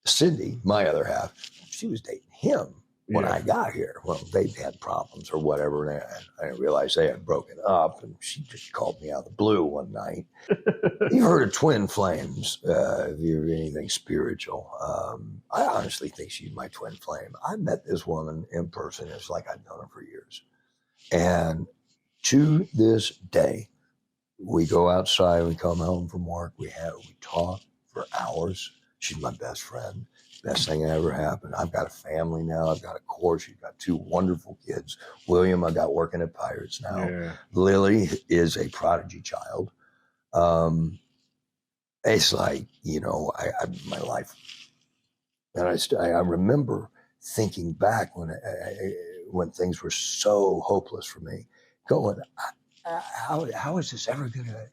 Cindy, my other half, she was dating him when I got here. Well, they had problems or whatever, and I didn't realize they had broken up, and she just called me out of the blue one night. You've heard of twin flames, if you're anything spiritual. I honestly think she's my twin flame. I met this woman in person. It's like I'd known her for years. And to this day, we go outside, we come home from work, we talk for hours. She's my best friend. Best thing that ever happened. I've got a family now. I've got a course. She's got 2 wonderful kids. William, I got working at Pirates now. Yeah. Lily is a prodigy child. It's like, my life. And I remember thinking back when things were so hopeless for me, going, how is this ever going to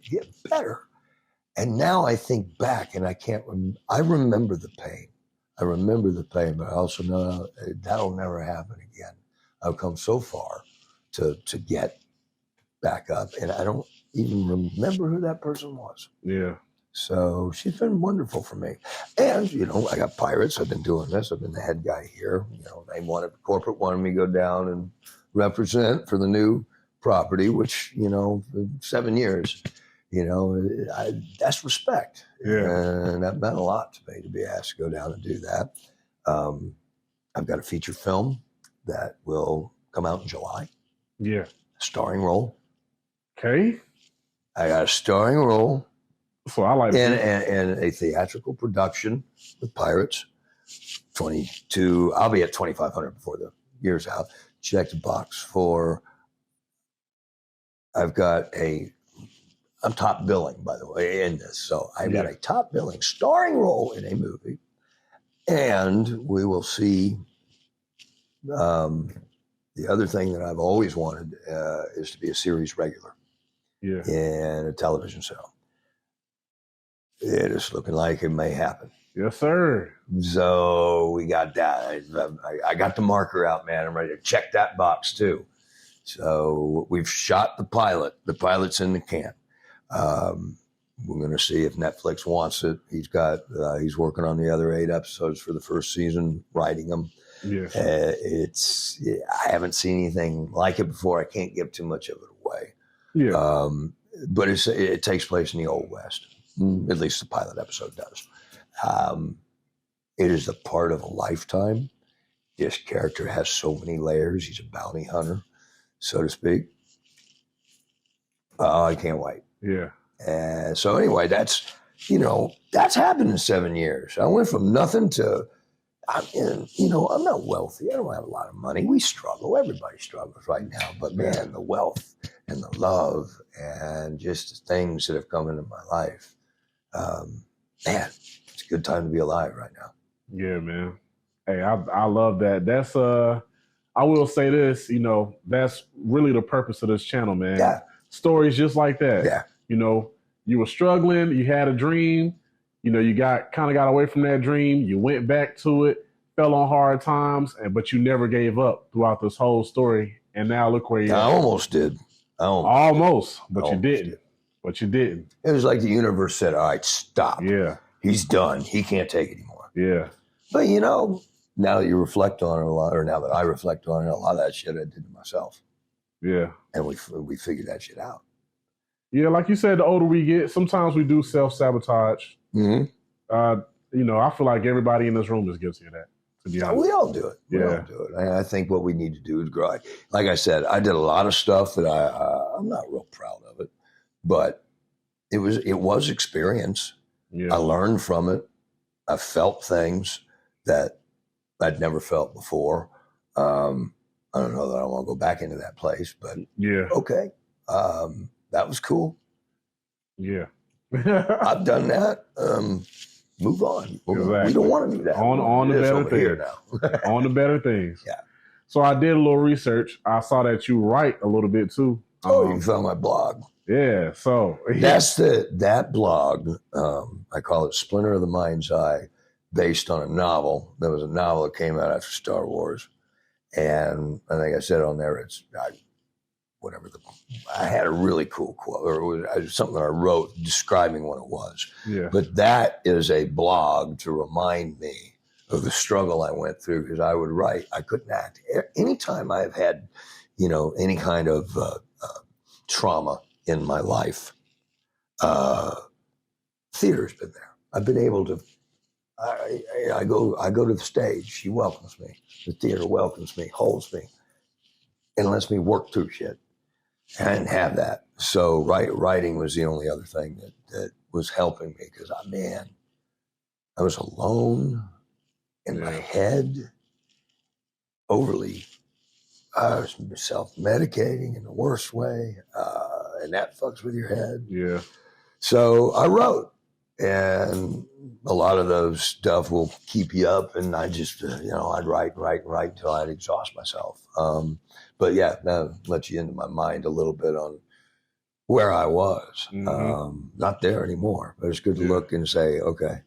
get better? And now I think back and I remember the pain. But I also know that'll never happen again. I've come so far to get back up, and I don't even remember who that person was. Yeah. So she's been wonderful for me. And, I got Pirates. I've been doing this. I've been the head guy here. Corporate wanted me to go down and represent for the new property, which, for 7 years. That's respect. Yeah. And that meant a lot to me to be asked to go down and do that. I've got a feature film that will come out in July. Yeah. Starring role. Okay. I got a starring role. So I like in a theatrical production with Pirates. 22. I'll be at 2,500 before the year's out. Check the box for. I'm top billing, by the way, in this. So I've got a top billing starring role in a movie. And we will see. The other thing that I've always wanted is to be a series regular in a television show. It is looking like it may happen. Yes, sir. So we got that. I got the marker out, man. I'm ready to check that box too. So we've shot the pilot. The pilot's in the can. We're going to see if Netflix wants it. He's working on the other 8 episodes for the first season, writing them. Yeah. I haven't seen anything like it before. I can't give too much of it away. Yeah. But it takes place in the Old West. At least the pilot episode does. It is a part of a lifetime. This character has so many layers. He's a bounty hunter, so to speak. I can't wait. Yeah. And so anyway, that's happened in 7 years. I went from nothing to, I'm not wealthy. I don't have a lot of money. We struggle. Everybody struggles right now. But man, the wealth and the love and just the things that have come into my life, man, it's a good time to be alive right now. Yeah, man. Hey, I love that. That's I will say this, that's really the purpose of this channel, man. Yeah. Stories just like that. Yeah. You were struggling, you had a dream, you got away from that dream, you went back to it, fell on hard times, but you never gave up throughout this whole story. And now look where you're at. I almost did. Almost, but you didn't. But you didn't. It was like the universe said, all right, stop. Yeah. He's done. He can't take it anymore. Yeah. But, now that you reflect on it a lot, or now that I reflect on it, a lot of that shit I did to myself. Yeah. And we figured that shit out. Yeah, like you said, the older we get, sometimes we do self-sabotage. Mm-hmm. I feel like everybody in this room is guilty of that, to be honest. We all do it. We all do it. I think what we need to do is grow. Like I said, I did a lot of stuff that I'm not real proud of it, but it was experience. Yeah. I learned from it. I felt things that I'd never felt before. I don't know that I want to go back into that place, but okay. That was cool. Yeah. I've done that. Move on. Exactly. We don't want to do that. On the better things. Now. On the better things. Yeah. So I did a little research. I saw that you write a little bit too. You found my blog. Yeah. So that's that blog. I call it Splinter of the Mind's Eye, based on a novel. There was a novel that came out after Star Wars. And I think I said on there, whatever. I had a really cool quote, or it was something that I wrote describing what it was. Yeah. But that is a blog to remind me of the struggle I went through, because I would write, I couldn't act. Anytime I've had, any kind of trauma in my life, theater's been there. I've been able to. I go to the stage. She welcomes me. The theater welcomes me, holds me, and lets me work through shit. And I didn't have that. So writing was the only other thing that was helping me, because I was alone in my head, overly. I was self-medicating in the worst way, and that fucks with your head. Yeah. So I wrote, and a lot of those stuff will keep you up, and I just, I'd write till I'd exhaust myself. But yeah, that lets you into my mind a little bit on where I was. Not there anymore, but it's good to look and say, okay,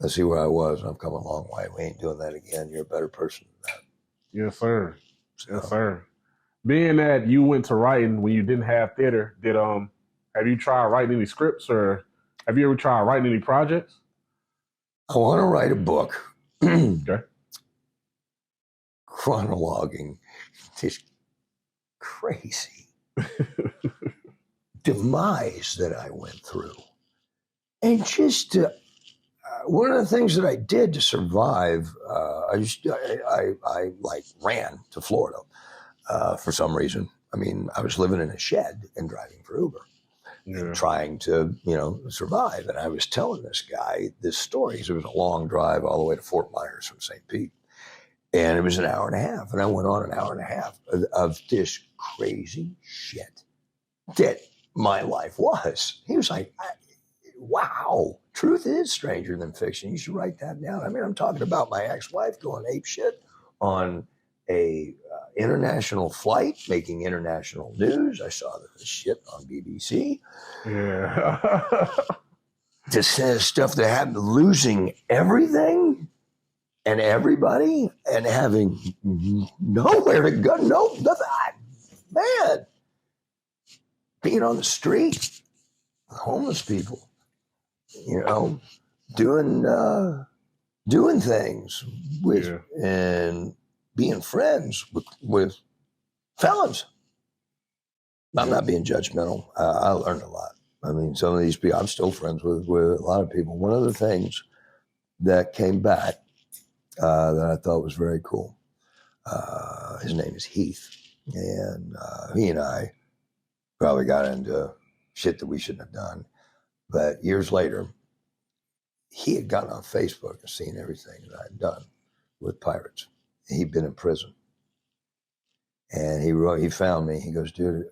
let's see where I was. I've come a long way. We ain't doing that again. You're a better person than that. Yes, sir. Yes, sir. Being that you went to writing when you didn't have theater, have you tried writing any scripts, or have you ever tried writing any projects? I want to write a book. Okay. Chronologuing this crazy demise that I went through. And just one of the things that I did to survive, I ran to Florida for some reason. I mean, I was living in a shed and driving for Uber. And trying to, survive. And I was telling this guy this story. It was a long drive all the way to Fort Myers from St. Pete. And it was an hour and a half. And I went on an hour and a half of this crazy shit that my life was. He was like, wow, truth is stranger than fiction. You should write that down. I mean, I'm talking about my ex-wife going ape shit on a international flight, making international news. I saw this shit on BBC. Yeah. This says stuff that happened, losing everything and everybody and having nowhere to go, nothing. Man, being on the street, homeless people, doing things with and being friends with felons. I'm not being judgmental. I learned a lot. I mean, some of these people, I'm still friends with a lot of people. One of the things that came back that I thought was very cool, his name is Heath. And he and I probably got into shit that we shouldn't have done. But years later, he had gotten on Facebook and seen everything that I'd done with pirates. He'd been in prison. And he found me. He goes, dude,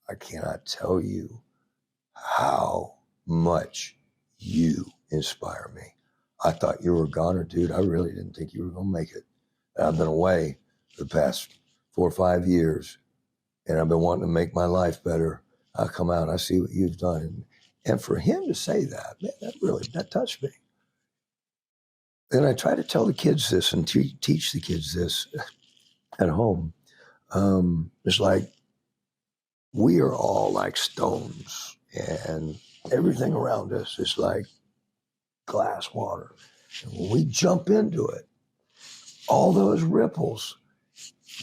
I cannot tell you how much you inspire me. I thought you were a goner, dude. I really didn't think you were going to make it. And I've been away for the past 4 or 5 years, and I've been wanting to make my life better. I come out, I see what you've done. And for him to say that, man, that touched me. And I try to tell the kids this and teach the kids this at home. It's like we are all like stones, and everything around us is like glass water. And when we jump into it, all those ripples,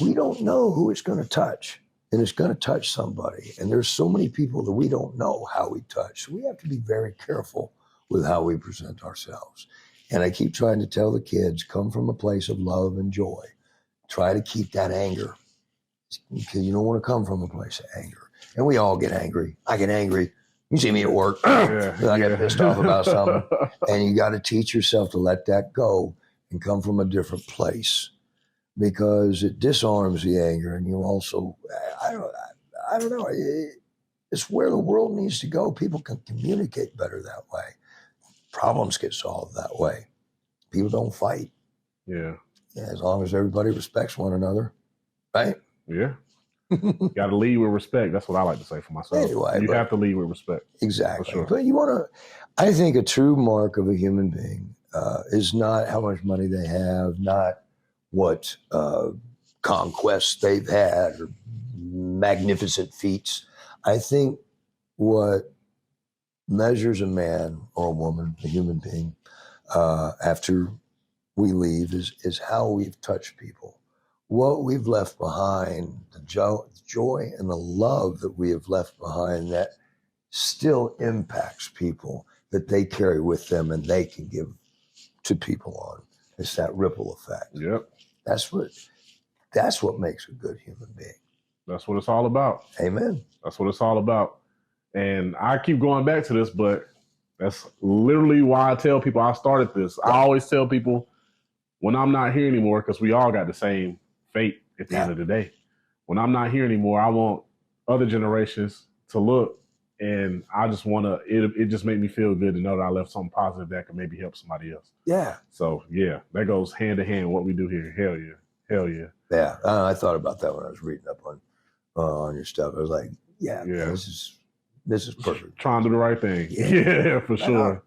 we don't know who it's going to touch. And it's going to touch somebody. And there's so many people that we don't know how we touch. So we have to be very careful with how we present ourselves. And I keep trying to tell the kids, come from a place of love and joy. Try to keep that anger. Because you don't want to come from a place of anger. And we all get angry. I get angry. You see me at work. I get pissed off about something. And you got to teach yourself to let that go and come from a different place. Because it disarms the anger, and you also, I don't know, it's where the world needs to go. People can communicate better that way. Problems get solved that way. People don't fight. Yeah, as long as everybody respects one another, right? Yeah. You got to lead with respect. That's what I like to say for myself. Anyway, you have to lead with respect. Exactly. Sure. But you want to, I think a true mark of a human being is not how much money they have, not what conquests they've had or magnificent feats. I think what measures a man or a woman, a human being, after we leave is how we've touched people, what we've left behind, the joy and the love that we have left behind that still impacts people, that they carry with them and they can give to people on. It's that ripple effect. Yep. That's what makes a good human being. That's what it's all about. Amen. That's what it's all about. And I keep going back to this, but that's literally why I tell people I started this. I always tell people when I'm not here anymore, because we all got the same fate at the end of the day. When I'm not here anymore, I want other generations to look, and I just want to, it just made me feel good to know that I left something positive that could maybe help somebody else. Yeah. So, yeah, that goes hand in hand what we do here. Hell yeah. Hell yeah. Yeah. I thought about that when I was reading up on your stuff. I was like, man, this is perfect. Trying to do the right thing. Yeah, for sure.